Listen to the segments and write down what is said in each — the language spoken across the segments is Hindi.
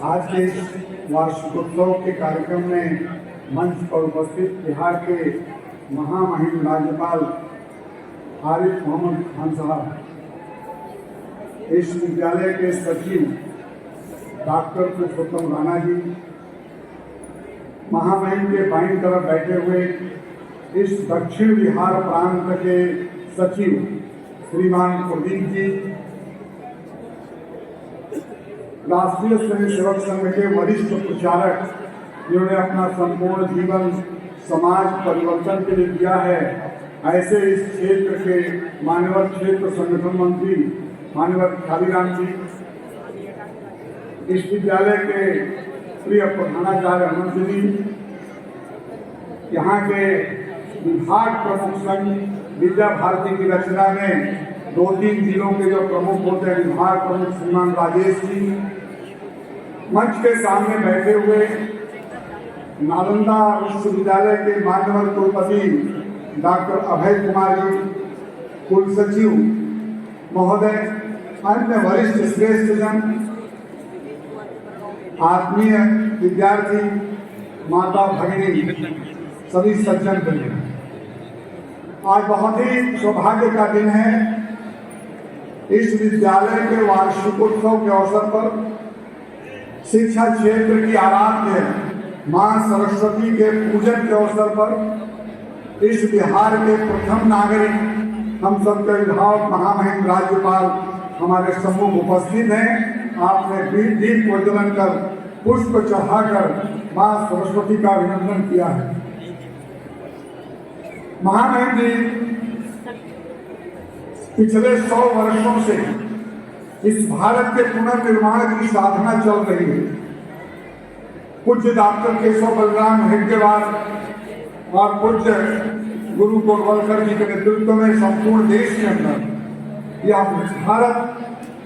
आज के इस वार्षिकोत्सव के कार्यक्रम में मंच पर उपस्थित बिहार के महामहिम राज्यपाल आरिफ मोहम्मद खान साहब, इस विद्यालय के सचिव डॉक्टर पुरुषोत्तम राणा जी, महामहिम के बाईं तरफ बैठे हुए इस दक्षिण बिहार प्रांत के सचिव श्रीमान प्रदीप जी, राष्ट्रीय स्वयं सेवक संघ के वरिष्ठ प्रचारक जिन्होंने अपना संपूर्ण जीवन समाज परिवर्तन के लिए दिया है, ऐसे इस क्षेत्र के मान्यवर क्षेत्र संगठन मंत्री मान्यवर कालीराम जी, इस विद्यालय के प्रिय प्रधानाचार्य अनंत जी, यहाँ के विभाग प्रमुख संघ विद्या भारती की रचना में 2-3 जिलों के जो प्रमुख होते हैं विभाग प्रमुख श्रीमान राजेश जी, मंच के सामने बैठे हुए नालंदा विश्वविद्यालय के मान्यवर कुलपति डॉक्टर अभय कुमार जी, कुल सचिव महोदय, अन्य वरिष्ठ श्रेष्ठ जन, आत्मीय विद्यार्थी, माता भगिनी, सभी सज्जन बने, आज बहुत ही सौभाग्य का दिन है। इस विद्यालय के वार्षिकोत्सव के अवसर पर शिक्षा क्षेत्र की आराध्य मां सरस्वती के पूजन के अवसर पर इस बिहार के प्रथम नागरिक हम सबके अभिभावक महामहिम राज्यपाल हमारे सम्मुख उपस्थित हैं। आपने दीप प्रज्वलन कर पुष्प चढ़ाकर मां सरस्वती का अभिनंदन किया है। महामहिम जी पिछले 100 वर्षों से इस भारत के पुनर्निर्माण की साधना चल रही है। पूज्य डॉक्टर केशव बलराम हेडगेवार और पूज्य गुरु गोरवलकर जी के नेतृत्व में संपूर्ण देश के अंदर यह भारत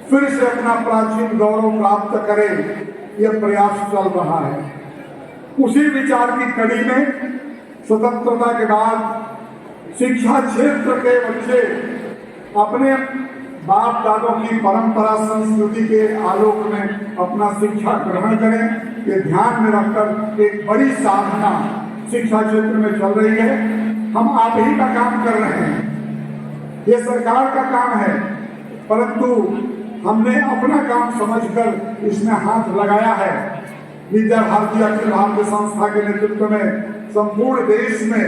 फिर से अपना प्राचीन गौरव प्राप्त करे, यह प्रयास चल रहा है। उसी विचार की कड़ी में स्वतंत्रता के बाद शिक्षा क्षेत्र के बच्चे अपने बाप दादों की परंपरा संस्कृति के आलोक में अपना शिक्षा ग्रहण करें, ये ध्यान में रखकर एक बड़ी साधना शिक्षा क्षेत्र में चल रही है। हम आप ही का काम कर रहे हैं, ये सरकार का काम है, परंतु हमने अपना काम समझकर इसमें हाथ लगाया है। विद्या भारती अखिल भारतीय संस्था के नेतृत्व में संपूर्ण देश में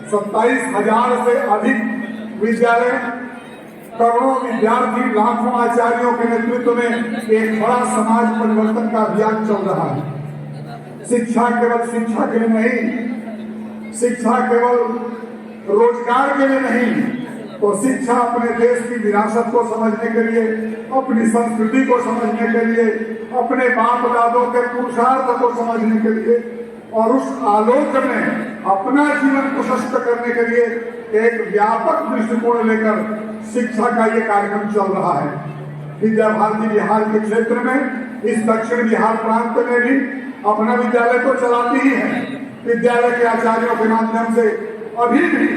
27,000 से अधिक विद्यालय, करोड़ों विद्यार्थी, लाखों आचार्यों के नेतृत्व में एक बड़ा समाज परिवर्तन का अभियान चल रहा है। शिक्षा केवल शिक्षा के लिए नहीं, शिक्षा केवल रोजगार के लिए नहीं, तो शिक्षा अपने देश की विरासत को समझने के लिए, अपनी संस्कृति को समझने के लिए, अपने बाप दादों के पुरुषार्थ को समझने के लिए और उस आलोक में अपना जीवन प्रशस्त करने के लिए एक व्यापक दृष्टिकोण लेकर शिक्षा का ये कार्यक्रम चल रहा है। विद्या भारती बिहार के क्षेत्र में इस दक्षिण बिहार प्रांत में भी अपना विद्यालय तो चलाती ही है। विद्यालय के आचार्यों के माध्यम से अभी भी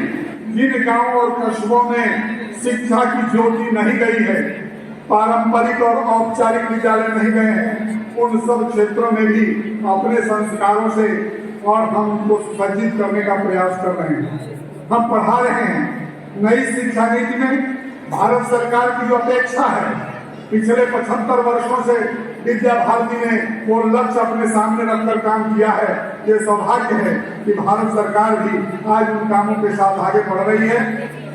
जिन गांवों और कस्बों में शिक्षा की ज्योति नहीं गई है, पारंपरिक और औपचारिक विद्यालय नहीं गए हैं, उन सब क्षेत्रों में भी अपने संस्कारों से और हम उनको सज्जित करने का प्रयास कर रहे हैं। हम पढ़ा रहे हैं। नई शिक्षा नीति में भारत सरकार की जो अपेक्षा है, पिछले 75 वर्षों से विद्या भारती ने वो लक्ष्य अपने सामने रखकर काम किया है। ये सौभाग्य है कि भारत सरकार भी आज उन कामों के साथ आगे बढ़ रही है।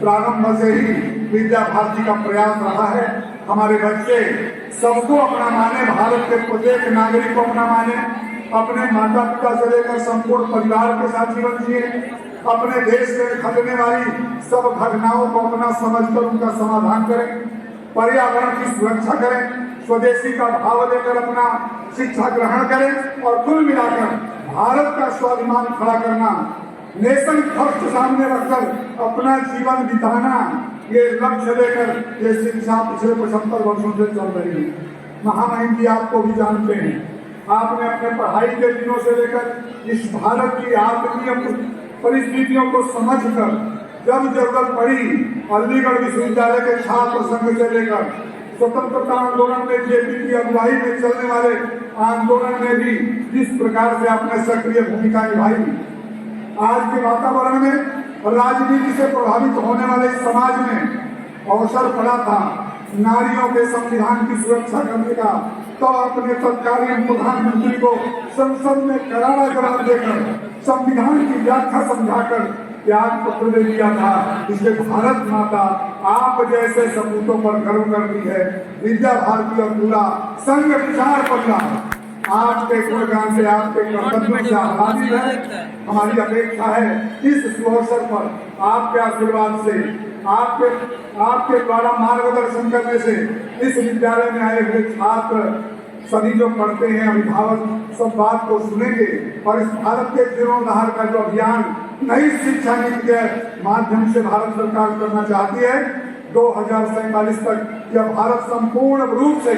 प्रारंभ से ही विद्या भारती का प्रयास रहा है, हमारे बच्चे सबको अपना माने, भारत के प्रत्येक नागरिक को अपना माने, अपने माता पिता से लेकर संपूर्ण परिवार के साथ जीवन जिए, अपने देश में घटने वाली सब घटनाओं को अपना समझकर उनका समाधान करें, पर्यावरण की सुरक्षा करें, स्वदेशी का भाव लेकर अपना शिक्षा ग्रहण करें और कुल मिलाकर भारत का स्वाभिमान खड़ा करना, नेशन फर्स्ट सामने रखकर अपना जीवन बिताना, ये लक्ष्य लेकर ये शिक्षा पिछले 75 वर्षों से चल रही है। महामहिम जी आपको भी जानते हैं, आपने अपने पढ़ाई के दिनों से लेकर इस भारत की आत्मीय परिस्थितियों को समझकर जब जरूरत पड़ी अलीगढ़ विश्वविद्यालय के छात्र संघ से लेकर स्वतंत्रता आंदोलन में जेपी की अगुवाई में चलने वाले आंदोलन में भी जिस प्रकार से आपने सक्रिय भूमिका निभाई, आज के वातावरण में राजनीति से प्रभावित होने वाले समाज में अवसर पड़ा था नारियों के संविधान की सुरक्षा करने का, तो अपने तत्कालीन प्रधानमंत्री को संसद में करारा जवाब देकर संविधान की व्याख्या समझाकर त्याग पत्र दे दिया था। इसलिए भारत माता आप जैसे सपूतों पर गर्व करती है। विद्या भारती और पूरा संघ विचार परिवार आपके गुणगान से, आपके कर्तव्यों से आह्लादित है। हमारी अपेक्षा है इस अवसर पर आपके आशीर्वाद से, आपके द्वारा मार्गदर्शन करने से इस विद्यालय में आए हुए छात्र सभी जो पढ़ते हैं, अभिभावक सब बात को सुनेंगे और इस भारत के जीर्णोद्धार का जो अभियान नई शिक्षा नीति के माध्यम से भारत सरकार करना चाहती है, 2047 तक यह भारत संपूर्ण रूप से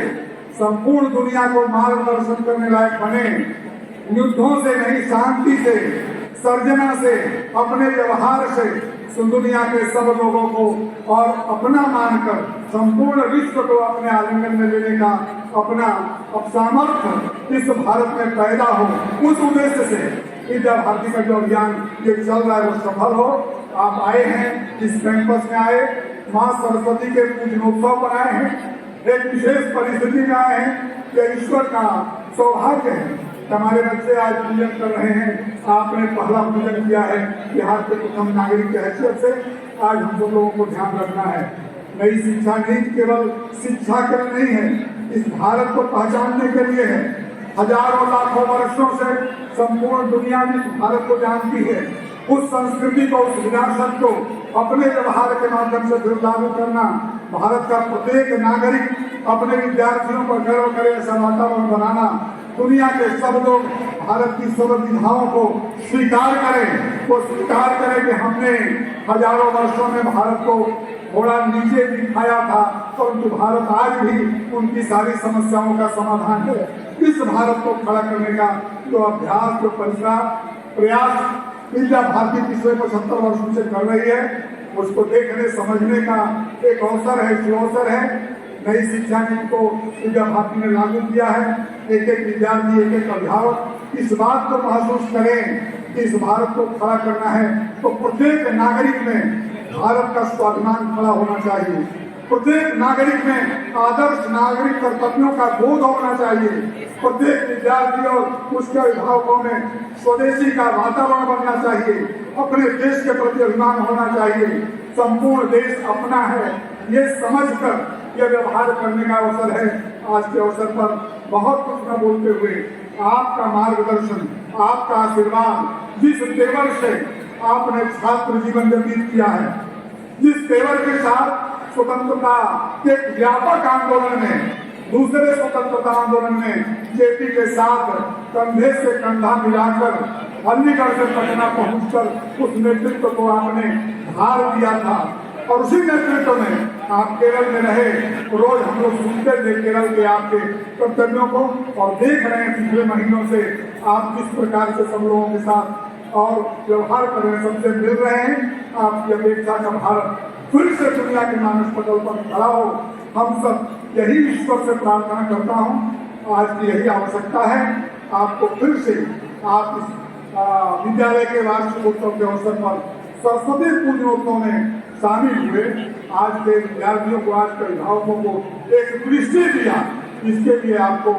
संपूर्ण दुनिया को मार्गदर्शन करने लायक बने। युद्धों से नहीं, शांति से, सर्जना से, अपने व्यवहार से दुनिया के सब लोगों को और अपना मानकर संपूर्ण विश्व को अपने आलिंगन में लेने का अपना सामर्थ्य इस भारत में पैदा हो, उस उद्देश्य से विद्या भारती का जो अभियान ये चल रहा है वो सफल हो। आप आए हैं, इस कैंपस में आए, माँ सरस्वती के पूजनोत्सव पर आए हैं, एक विशेष परिस्थिति में आए हैं कि ईश्वर का सौभाग्य है। हमारे बच्चे आज पूजन कर रहे हैं, आपने पहला पूजन किया है। बिहार के प्रथम नागरिक की हैसियत से आज हम सब लोगों को ध्यान रखना है। नई शिक्षा नीति केवल शिक्षा के लिए नहीं है, इस भारत को पहचानने के लिए है। हजारों लाखों वर्षों से संपूर्ण दुनिया में इस भारत को जानती है। उस संस्कृति को, उस विरासत को अपने व्यवहार के माध्यम से फिर लागू करना, भारत का प्रत्येक नागरिक अपने विद्यार्थियों पर गर्व करे, ऐसा वातावरण बनाना, दुनिया के सब लोग भारत की सब विधाओं को स्वीकार करें, वो स्वीकार करें कि हमने हजारों वर्षों में भारत को थोड़ा नीचे दिखाया था, परंतु भारत आज भी उनकी सारी समस्याओं का समाधान है। इस भारत को खड़ा करने का जो अभ्यास, जो प्रयास विद्या भारती पिछले 75 वर्षों से कर रही है, उसको देखने समझने का एक अवसर है। इस अवसर है नई शिक्षा नीति को विद्या भारती ने लागू किया है। एक एक विद्यार्थी, एक एक अभिभावक इस बात को महसूस करें कि इस भारत को खड़ा करना है तो प्रत्येक नागरिक में भारत का स्वाभिमान खड़ा होना चाहिए। प्रत्येक नागरिक में आदर्श नागरिक कर्तव्यों का बोध होना चाहिए। प्रत्येक विद्यार्थी और उसके अभिभावकों में स्वदेशी का वातावरण बनना चाहिए। अपने देश के प्रति अभिमान होना चाहिए। संपूर्ण देश अपना है, ये समझकर यह व्यवहार करने का अवसर है। आज के अवसर पर बहुत कुछ न बोलते हुए आपका मार्गदर्शन, आपका आशीर्वाद, जिस तेवर से आपने छात्र जीवन व्यतीत किया है, जिस तेवर के साथ स्वतंत्रता के व्यापक आंदोलन में, दूसरे स्वतंत्रता आंदोलन में जेपी के साथ कंधे से कंधा मिलाकर अलीगढ़ से पटना पहुंचकर उस नेतृत्व को आपने भार दिया था और उसी नेतृत्व में आप केरल में रहे। रोज हम लोग सुनते थे केरल के आपके कर्तव्यों को और देख रहे हैं पिछले महीनों से आप किस प्रकार से सब लोगों के साथ और व्यवहार कर रहे हैं, सबसे मिल रहे हैं। आपकी अपेक्षा का भारत फिर से दुनिया के मानस पटल पर खड़ा हो, हम सब यही ईश्वर से प्रार्थना करता हूँ। आज की यही आवश्यकता है। आपको फिर से आप इस विद्यालय के वार्षिकोत्सव के अवसर पर सरस्वती पूजनोत्सव में शामिल हुए। आज के विद्यार्थियों को, आज के अभिभावकों को एक दृष्टि दिया, इसके लिए आपको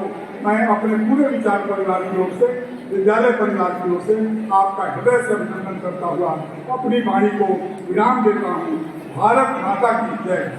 मैं अपने पूरे विचार परिवार की ओर से, विद्यालय परिवार की ओर से आपका हृदय से अभिनंदन करता हुआ अपनी वाणी को विराम देता हूँ। भारत माता की जय।